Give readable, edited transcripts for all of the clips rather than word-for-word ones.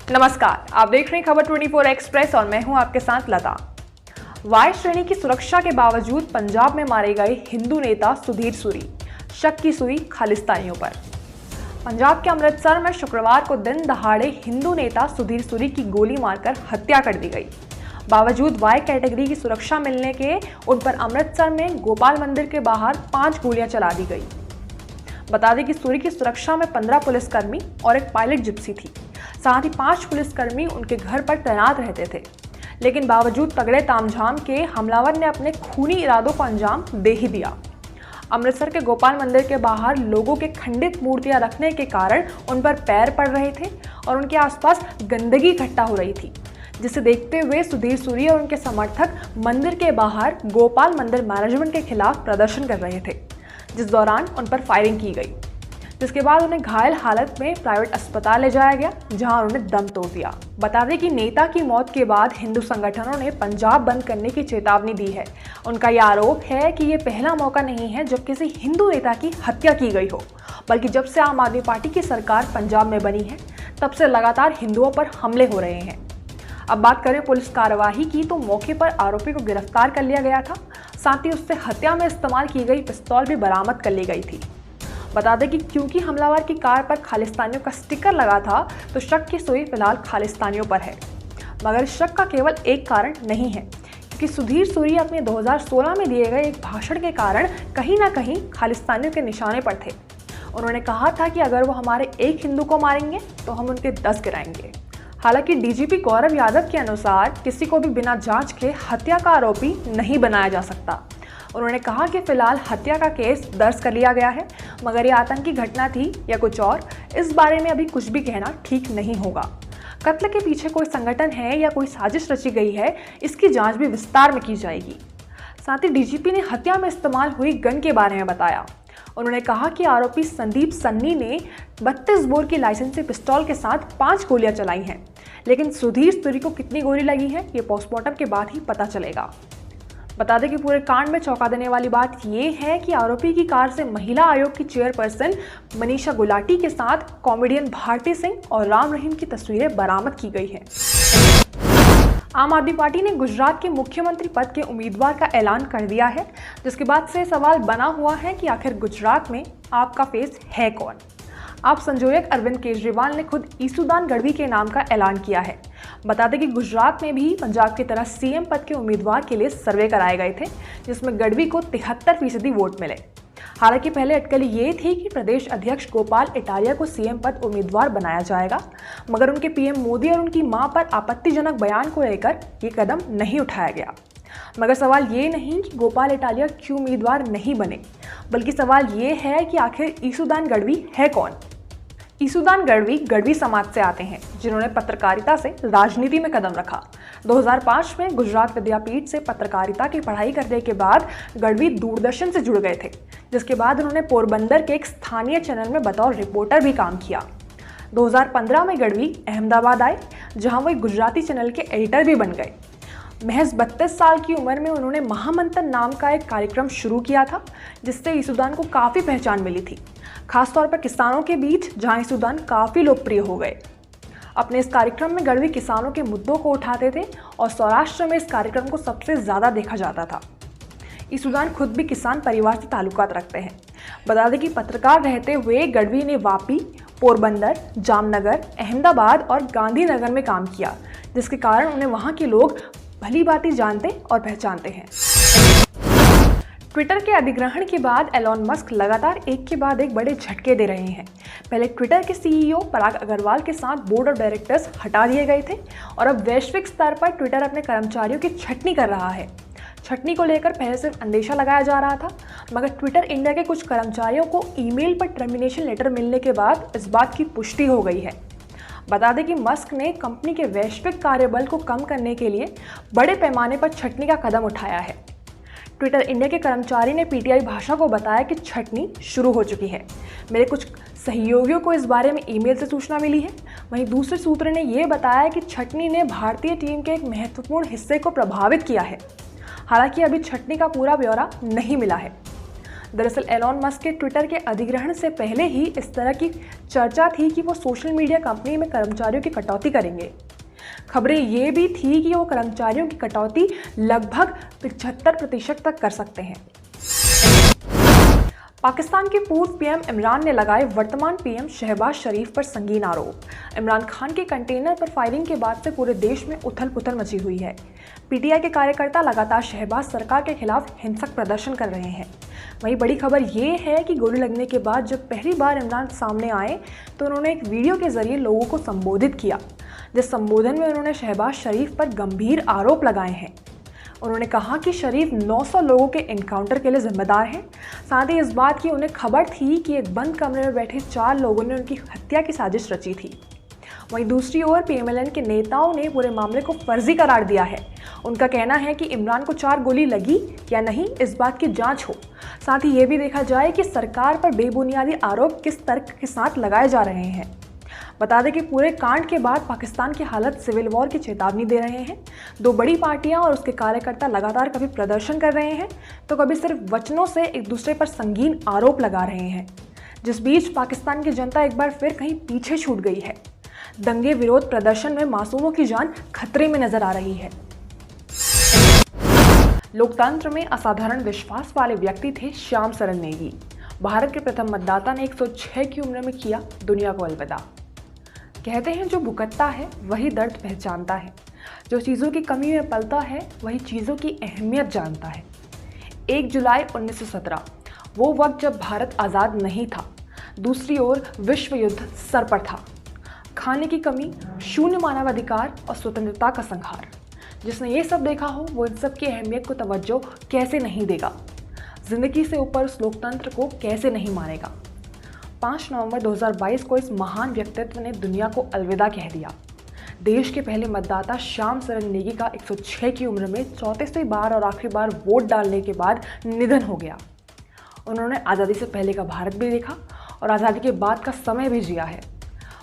नमस्कार, आप देख रहे हैं खबर 24 एक्सप्रेस और मैं हूं आपके साथ लता। वाई श्रेणी की सुरक्षा के बावजूद पंजाब में मारे गए हिंदू नेता सुधीर सूरी, शक की सुई खालिस्तानियों पर। पंजाब के अमृतसर में शुक्रवार को दिन दहाड़े हिंदू नेता सुधीर सूरी की गोली मारकर हत्या कर दी गई। बावजूद वाई कैटेगरी की सुरक्षा मिलने के उन पर अमृतसर में गोपाल मंदिर के बाहर 5 गोलियां चला दी गई। बता दें कि सूरी की सुरक्षा में 15 पुलिसकर्मी और एक पायलट जिप्सी थी। साथ ही 5 पुलिसकर्मी उनके घर पर तैनात रहते थे। लेकिन बावजूद तगड़े तामझाम के हमलावर ने अपने खूनी इरादों को अंजाम दे ही दिया। अमृतसर के गोपाल मंदिर के बाहर लोगों के खंडित मूर्तियां रखने के कारण उन पर पैर पड़ रहे थे और उनके आसपास गंदगी इकट्ठा हो रही थी, जिसे देखते हुए सुधीर सूरी और उनके समर्थक मंदिर के बाहर गोपाल मंदिर मैनेजमेंट के खिलाफ प्रदर्शन कर रहे थे, जिस दौरान उन पर फायरिंग की गई, जिसके बाद उन्हें घायल हालत में प्राइवेट अस्पताल ले जाया गया, जहां उन्होंने दम तोड़ दिया। बता दें कि नेता की मौत के बाद हिंदू संगठनों ने पंजाब बंद करने की चेतावनी दी है। उनका यह आरोप है कि ये पहला मौका नहीं है जब किसी हिंदू नेता की हत्या की गई हो, बल्कि जब से आम आदमी पार्टी की सरकार पंजाब में बनी है, तब से लगातार हिंदुओं पर हमले हो रहे हैं। अब बात करें पुलिस कार्यवाही की, तो मौके पर आरोपी को गिरफ्तार कर लिया गया था। साथ ही उससे हत्या में इस्तेमाल की गई पिस्तौल भी बरामद कर ली गई थी। बता दें कि क्योंकि हमलावर की कार पर खालिस्तानियों का स्टिकर लगा था, तो शक की सुई फिलहाल खालिस्तानियों पर है। मगर इस शक का केवल एक कारण नहीं है, क्योंकि सुधीर सूरी अपने 2016 में दिए गए एक भाषण के कारण कहीं ना कहीं खालिस्तानियों के निशाने पर थे। उन्होंने कहा था कि अगर वो हमारे एक हिंदू को मारेंगे तो हम उनके 10 गिराएंगे। हालांकि डीजीपी गौरव यादव के अनुसार किसी को भी बिना जांच के हत्या का आरोपी नहीं बनाया जा सकता। उन्होंने कहा कि फिलहाल हत्या का केस दर्ज कर लिया गया है, मगर ये आतंकी घटना थी या कुछ और, इस बारे में अभी कुछ भी कहना ठीक नहीं होगा। कत्ल के पीछे कोई संगठन है या कोई साजिश रची गई है, इसकी जांच भी विस्तार में की जाएगी। साथ ही डीजीपी ने हत्या में इस्तेमाल हुई गन के बारे में बताया। उन्होंने कहा कि आरोपी संदीप सन्नी ने 32 बोर की लाइसेंसी पिस्तौल के साथ 5 गोलियां चलाई हैं, लेकिन सुधीर सूरी को कितनी गोली लगी है ये पोस्टमार्टम के बाद ही पता चलेगा। बता दें कि पूरे कांड में चौंका देने वाली बात ये है कि आरोपी की कार से महिला आयोग की चेयरपर्सन मनीषा गुलाटी के साथ कॉमेडियन भारती सिंह और राम रहीम की तस्वीरें बरामद की गई हैं। आम आदमी पार्टी ने गुजरात के मुख्यमंत्री पद के उम्मीदवार का ऐलान कर दिया है, जिसके बाद से सवाल बना हुआ है कि आखिर गुजरात में आपका फेस है कौन। आप संयोजक अरविंद केजरीवाल ने खुद ईसुदान गढ़वी के नाम का ऐलान किया है। बता दें कि गुजरात में भी पंजाब की तरह सीएम पद के उम्मीदवार के लिए सर्वे कराए गए थे, जिसमें गढ़वी को 73% वोट मिले। हालांकि पहले अटकल ये थी कि प्रदेश अध्यक्ष गोपाल इटालिया को सीएम पद उम्मीदवार बनाया जाएगा, मगर उनके पीएम मोदी और उनकी मां पर आपत्तिजनक बयान को लेकर ये कदम नहीं उठाया गया। मगर सवाल ये नहीं कि गोपाल इटालिया क्यों उम्मीदवार नहीं बने, बल्कि सवाल ये है कि आखिर ईसुदान गढ़वी है कौन। ईसुदान गढ़वी गढ़वी समाज से आते हैं, जिन्होंने पत्रकारिता से राजनीति में कदम रखा। 2005 में गुजरात विद्यापीठ से पत्रकारिता की पढ़ाई करने के बाद गढ़वी दूरदर्शन से जुड़ गए थे, जिसके बाद उन्होंने पोरबंदर के एक स्थानीय चैनल में बतौर रिपोर्टर भी काम किया। 2015 में गढ़वी अहमदाबाद आए, जहां वो एक गुजराती चैनल के एडिटर भी बन गए। महज 32 साल की उम्र में उन्होंने महामंथन नाम का एक कार्यक्रम शुरू किया था, जिससे ईसुदान को काफ़ी पहचान मिली थी, खासतौर पर किसानों के बीच, जहां ईसुदान काफ़ी लोकप्रिय हो गए। अपने इस कार्यक्रम में गढ़वी किसानों के मुद्दों को उठाते थे और सौराष्ट्र में इस कार्यक्रम को सबसे ज़्यादा देखा जाता था। ईसुदान खुद भी किसान परिवार से ताल्लुकात रखते हैं। बता दें कि पत्रकार रहते हुए गढ़वी ने वापी, पोरबंदर, जामनगर, अहमदाबाद और गांधीनगर में काम किया, जिसके कारण उन्हें वहाँ के लोग भली भांति जानते और पहचानते हैं। ट्विटर के अधिग्रहण के बाद एलॉन मस्क लगातार एक के बाद एक बड़े झटके दे रहे हैं। पहले ट्विटर के सीईओ पराग अग्रवाल के साथ बोर्ड ऑफ डायरेक्टर्स हटा दिए गए थे और अब वैश्विक स्तर पर ट्विटर अपने कर्मचारियों की छटनी कर रहा है। छटनी को लेकर पहले सिर्फ अंदेशा लगाया जा रहा था, मगर ट्विटर इंडिया के कुछ कर्मचारियों को ईमेल पर टर्मिनेशन लेटर मिलने के बाद इस बात की पुष्टि हो गई है। बता दें कि मस्क ने कंपनी के वैश्विक कार्यबल को कम करने के लिए बड़े पैमाने पर छटनी का कदम उठाया है। ट्विटर इंडिया के कर्मचारी ने पीटीआई भाषा को बताया कि छटनी शुरू हो चुकी है। मेरे कुछ सहयोगियों को इस बारे में ईमेल से सूचना मिली है। वहीं दूसरे सूत्र ने यह बताया कि छटनी ने भारतीय टीम के एक महत्वपूर्ण हिस्से को प्रभावित किया है। हालांकि अभी छटनी का पूरा ब्यौरा नहीं मिला है। दरअसल एलॉन मस्क के ट्विटर के अधिग्रहण से पहले ही इस तरह की चर्चा थी कि वो सोशल मीडिया कंपनी में कर्मचारियों की कटौती करेंगे। खबरें ये भी थी कि वो कर्मचारियों की कटौती लगभग 75% तक कर सकते हैं। पाकिस्तान के पूर्व पीएम इमरान ने लगाए वर्तमान पीएम शहबाज शरीफ पर संगीन आरोप। इमरान खान के कंटेनर पर फायरिंग के बाद से पूरे देश में उथल पुथल मची हुई है। पीटीआई के कार्यकर्ता लगातार शहबाज सरकार के खिलाफ हिंसक प्रदर्शन कर रहे हैं। वहीं बड़ी खबर ये है कि गोली लगने के बाद जब पहली बार इमरान सामने आए तो उन्होंने एक वीडियो के जरिए लोगों को संबोधित किया, जिस संबोधन में उन्होंने शहबाज शरीफ पर गंभीर आरोप लगाए हैं। उन्होंने कहा कि शरीफ 900 लोगों के एनकाउंटर के लिए जिम्मेदार हैं। साथ ही इस बात की उन्हें खबर थी कि एक बंद कमरे में बैठे 4 लोगों ने उनकी हत्या की साजिश रची थी। वहीं दूसरी ओर पीएमएलएन के नेताओं ने पूरे मामले को फर्जी करार दिया है। उनका कहना है कि इमरान को 4 गोली लगी या नहीं, इस बात की जांच हो। साथ ही ये भी देखा जाए कि सरकार पर बेबुनियादी आरोप किस तर्क के साथ लगाए जा रहे हैं। बता दें कि पूरे कांड के बाद पाकिस्तान की हालत सिविल वॉर की चेतावनी दे रहे हैं। 2 बड़ी पार्टियां और उसके कार्यकर्ता लगातार कभी प्रदर्शन कर रहे हैं तो कभी सिर्फ वचनों से एक दूसरे पर संगीन आरोप लगा रहे हैं, जिस बीच पाकिस्तान की जनता एक बार फिर कहीं पीछे छूट गई है। दंगे विरोध प्रदर्शन में मासूमों की जान खतरे में नजर आ रही है। लोकतंत्र में असाधारण विश्वास वाले व्यक्ति थे श्याम सरन नेगी। भारत के प्रथम मतदाता ने 106 की उम्र में किया दुनिया को अलविदा। कहते हैं जो भुगतता है वही दर्द पहचानता है, जो चीज़ों की कमी में पलता है वही चीज़ों की अहमियत जानता है। 1 जुलाई 1917, वो वक्त जब भारत आज़ाद नहीं था, दूसरी ओर विश्व युद्ध सर पर था। खाने की कमी, शून्य मानवाधिकार और स्वतंत्रता का संहार। जिसने ये सब देखा हो वो इन सब की अहमियत को तवज्जो कैसे नहीं देगा, जिंदगी से ऊपर उस लोकतंत्र को कैसे नहीं मानेगा। 5 नवंबर 2022 को इस महान व्यक्तित्व ने दुनिया को अलविदा कह दिया। देश के पहले मतदाता श्याम सरन नेगी का 106 की उम्र में 34वीं बार और आखिरी बार वोट डालने के बाद निधन हो गया। उन्होंने आज़ादी से पहले का भारत भी देखा और आज़ादी के बाद का समय भी जिया है।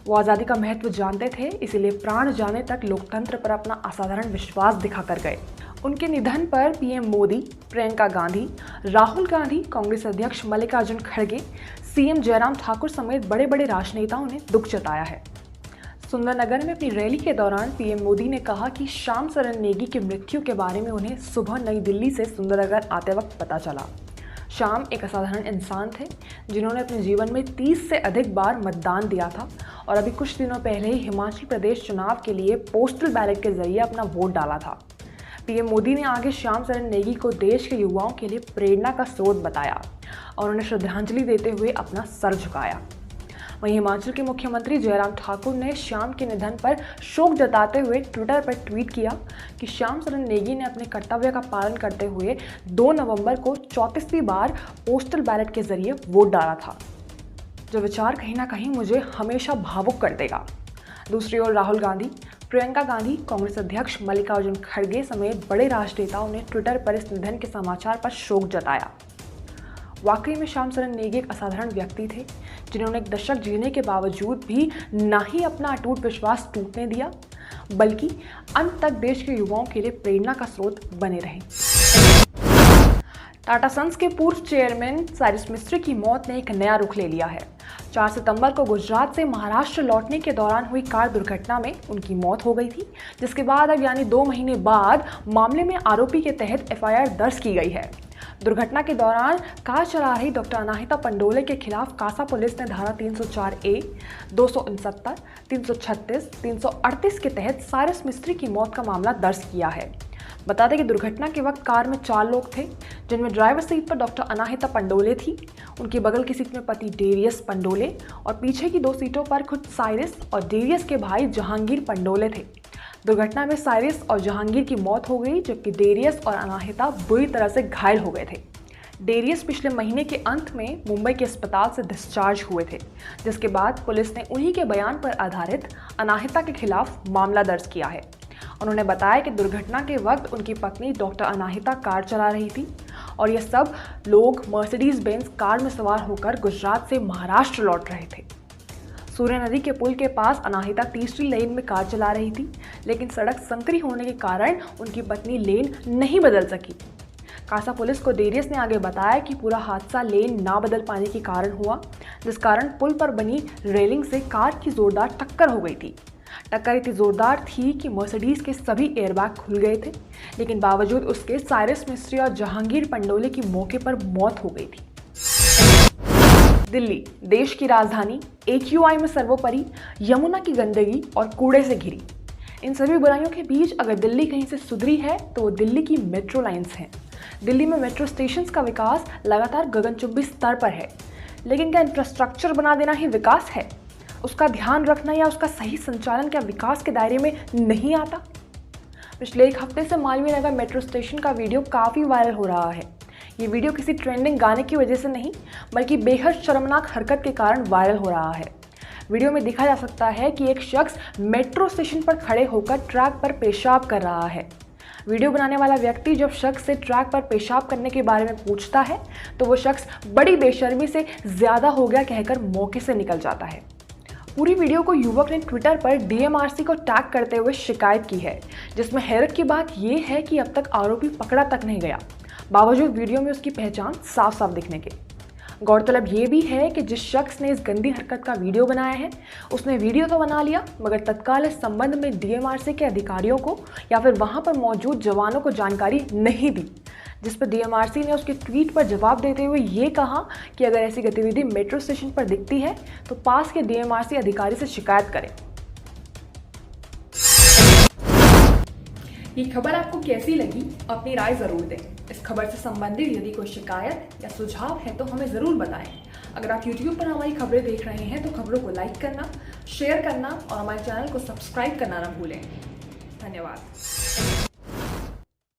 वो आज़ादी का महत्व जानते थे, इसीलिए प्राण जाने तक लोकतंत्र पर अपना असाधारण विश्वास दिखाकर गए। उनके निधन पर पीएम मोदी, प्रियंका गांधी, राहुल गांधी, कांग्रेस अध्यक्ष मल्लिकार्जुन खड़गे, सीएम जयराम ठाकुर समेत बड़े बड़े राजनेताओं ने दुख जताया है। सुंदरनगर में अपनी रैली के दौरान पीएम मोदी ने कहा कि श्याम सरन नेगी की मृत्यु के बारे में उन्हें सुबह नई दिल्ली से सुंदरनगर आते वक्त पता चला। श्याम एक असाधारण इंसान थे जिन्होंने अपने जीवन में 30 से अधिक बार मतदान दिया था और अभी कुछ दिनों पहले ही हिमाचल प्रदेश चुनाव के लिए पोस्टल बैलेट के जरिए अपना वोट डाला था। पीएम मोदी ने आगे श्याम सरन नेगी को देश के युवाओं के लिए प्रेरणा का स्रोत बताया और उन्हें श्रद्धांजलि देते हुए अपना सर झुकाया। वहीं हिमाचल के मुख्यमंत्री जयराम ठाकुर ने श्याम के निधन पर शोक जताते हुए ट्विटर पर ट्वीट किया कि श्याम सरन नेगी ने अपने कर्तव्य का पालन करते हुए 2 नवंबर को 34वीं बार पोस्टल बैलेट के जरिए वोट डाला था, जो विचार कहीं ना कहीं मुझे हमेशा भावुक कर देगा। दूसरी ओर राहुल गांधी, प्रियंका गांधी, कांग्रेस अध्यक्ष मल्लिकार्जुन खड़गे समेत बड़े राजनेताओं ने ट्विटर पर इस निधन के समाचार पर शोक जताया। वाकई में श्याम सरन नेगी एक असाधारण व्यक्ति थे जिन्होंने एक दशक जीने के बावजूद भी ना ही अपना अटूट विश्वास टूटने दिया, बल्कि अंत तक देश के युवाओं के लिए प्रेरणा का स्रोत बने रहे। टाटा सन्स के पूर्व चेयरमैन साइरस मिस्त्री की मौत ने एक नया रुख ले लिया है। 4 सितंबर को गुजरात से महाराष्ट्र लौटने के दौरान हुई कार दुर्घटना में उनकी मौत हो गई थी, जिसके बाद अब यानी 2 महीने बाद मामले में आरोपी के तहत एफआईआर दर्ज की गई है। दुर्घटना के दौरान कार चला रही डॉक्टर अनाहिता पंडोले के खिलाफ कासा पुलिस ने धारा 304A, 269, 336, 338 के तहत साइरस मिस्त्री की मौत का मामला दर्ज किया है। बता दें कि दुर्घटना के वक्त कार में 4 लोग थे, जिनमें ड्राइवर सीट पर डॉक्टर अनाहिता पंडोले थी, उनकी बगल की सीट में पति डेरियस पंडोले और पीछे की 2 सीटों पर खुद साइरस और डेरियस के भाई जहांगीर पंडोले थे। दुर्घटना में साइरस और जहांगीर की मौत हो गई, जबकि डेरियस और अनाहिता बुरी तरह से घायल हो गए थे। डेरियस पिछले महीने के अंत में मुंबई के अस्पताल से डिस्चार्ज हुए थे, जिसके बाद पुलिस ने उन्हीं के बयान पर आधारित अनाहिता के खिलाफ मामला दर्ज किया है। उन्होंने बताया कि दुर्घटना के वक्त उनकी पत्नी डॉक्टर अनाहिता कार चला रही थी और ये सब लोग मर्सिडीज बेंज कार में सवार होकर गुजरात से महाराष्ट्र लौट रहे थे। सूर्य नदी के पुल के पास अनाहिता तीसरी लेन में कार चला रही थी, लेकिन सड़क संकरी होने के कारण उनकी पत्नी लेन नहीं बदल सकी, कासा पुलिस को डेरियस ने आगे बताया कि पूरा हादसा लेन ना बदल पाने के कारण हुआ, जिस कारण पुल पर बनी रेलिंग से कार की जोरदार टक्कर हो गई थी। टक्कर इतनी जोरदार थी कि मर्सिडीज के सभी एयरबैग खुल गए थे, लेकिन बावजूद उसके साइरस मिस्त्री और जहांगीर पंडोले की मौके पर मौत हो गई थी। दिल्ली, देश की राजधानी, AQI में सर्वोपरि, यमुना की गंदगी और कूड़े से घिरी। इन सभी बुराइयों के बीच अगर दिल्ली कहीं से सुधरी है तो वो दिल्ली की मेट्रो लाइंस हैं। दिल्ली में मेट्रो स्टेशंस का विकास लगातार गगनचुंबी स्तर पर है, लेकिन क्या इंफ्रास्ट्रक्चर बना देना ही विकास है? उसका ध्यान रखना या उसका सही संचालन क्या विकास के दायरे में नहीं आता? पिछले एक हफ्ते से मालवीय नगर मेट्रो स्टेशन का वीडियो काफ़ी वायरल हो रहा है। ये वीडियो किसी ट्रेंडिंग गाने की वजह से नहीं, बल्कि बेहद शर्मनाक हरकत के कारण वायरल हो रहा है। वीडियो में देखा जा सकता है कि एक शख्स मेट्रो स्टेशन पर खड़े होकर ट्रैक पर पेशाब कर रहा है। वीडियो बनाने वाला व्यक्ति जब शख्स से ट्रैक पर पेशाब करने के बारे में पूछता है तो वो शख्स बड़ी बेशर्मी से ज़्यादा हो गया कहकर मौके से निकल जाता है। पूरी वीडियो को युवक ने ट्विटर पर DMRC को टैग करते हुए शिकायत की है, जिसमें हैरत की बात यह है कि अब तक आरोपी पकड़ा तक नहीं गया, बावजूद वीडियो में उसकी पहचान साफ साफ दिखने के। गौरतलब ये भी है कि जिस शख्स ने इस गंदी हरकत का वीडियो बनाया है उसने वीडियो तो बना लिया, मगर तत्काल इस संबंध में DMRC के अधिकारियों को या फिर वहां पर मौजूद जवानों को जानकारी नहीं दी, जिस पर DMRC ने उसके ट्वीट पर जवाब देते हुए ये कहा कि अगर ऐसी गतिविधि मेट्रो स्टेशन पर दिखती है तो पास के DMRC अधिकारी से शिकायत करें। ये खबर आपको कैसी लगी? अपनी राय जरूर दें। इस खबर से संबंधित यदि कोई शिकायत या सुझाव है तो हमें ज़रूर बताएं। अगर आप YouTube पर हमारी खबरें देख रहे हैं तो खबरों को लाइक करना, शेयर करना और हमारे चैनल को सब्सक्राइब करना ना भूलें। धन्यवाद।